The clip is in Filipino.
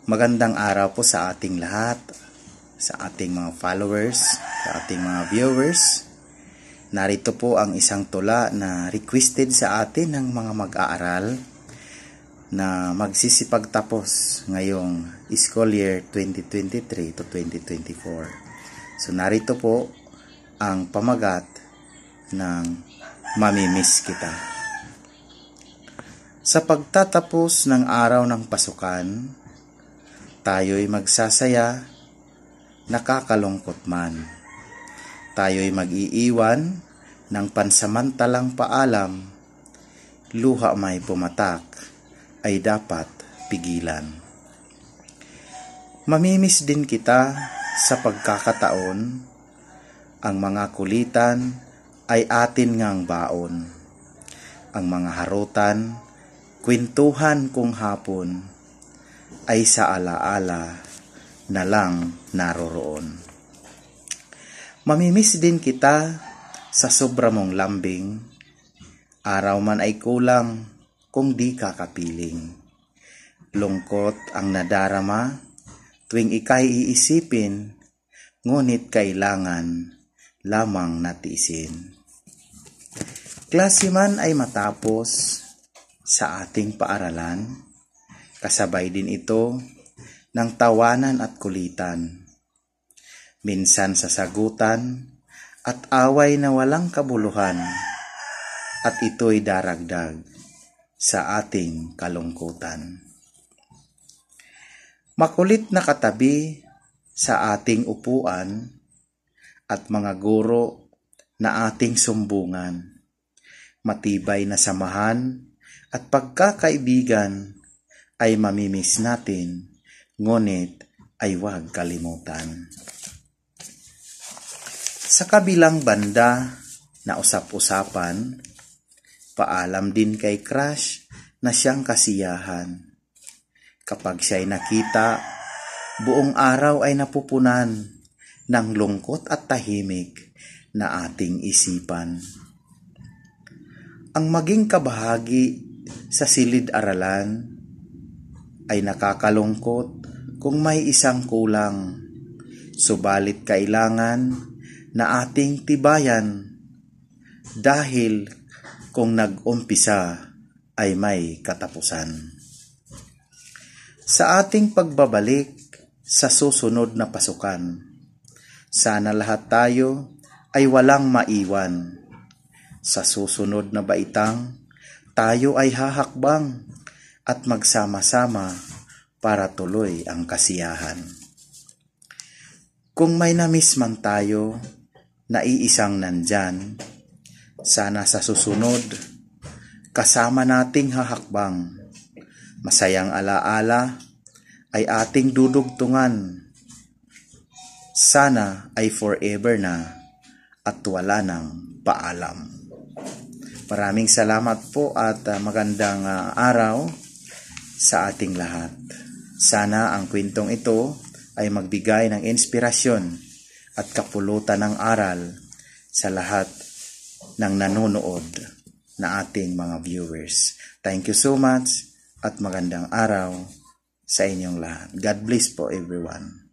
Magandang araw po sa ating lahat, sa ating mga followers, sa ating mga viewers. Narito po ang isang tula na requested sa atin ng mga mag-aaral na magsisipagtapos ngayong school year 2023 to 2024. So narito po ang pamagat ng Mamimiss Kita. Sa pagtatapos ng araw ng pasukan, tayo'y magsasaya, nakakalungkot man. Tayo'y mag-iiwan ng pansamantalang paalam, luha may pumatak, ay dapat pigilan. Mamimiss din kita sa pagkakataon, ang mga kulitan ay atin ngang baon. Ang mga harutan, kwentuhan kung hapon, ay sa alaala na lang naroroon. Mamimiss din kita sa sobra mong lambing, araw man ay kulang kung di ka kapiling. Lungkot ang nadarama tuwing ika'y iisipin, ngunit kailangan lamang natiisin. Klase man ay matapos sa ating paaralan, kasabay din ito ng tawanan at kulitan. Minsan sa sagutan at away na walang kabuluhan, at ito'y daragdag sa ating kalungkutan. Makulit na katabi sa ating upuan at mga guro na ating sumbungan. Matibay na samahan at pagkakaibigan ay mamimiss natin, ngunit ay huwag kalimutan. Sa kabilang banda na usap-usapan, paalam din kay crush na siyang kasiyahan. Kapag siya'y nakita, buong araw ay napupunan ng lungkot at tahimik na ating isipan. Ang maging kabahagi sa silid-aralan ay nakakalungkot kung may isang kulang, subalit kailangan na ating tibayan dahil kung nag-umpisa ay may katapusan. Sa ating pagbabalik sa susunod na pasukan, sana lahat tayo ay walang maiwan. Sa susunod na baitang, tayo ay hahakbang at magsama-sama para tuloy ang kasiyahan. Kung may na-miss man tayo na iisang nandyan, sana sa susunod, kasama nating hahakbang. Masayang alaala ay ating dudugtungan. Sana ay forever na at wala nang paalam. Maraming salamat po at magandang araw sa ating lahat. Sana ang kwentong ito ay magbigay ng inspirasyon at kapulutan ng aral sa lahat ng nanonood na ating mga viewers. Thank you so much at magandang araw sa inyong lahat. God bless po everyone.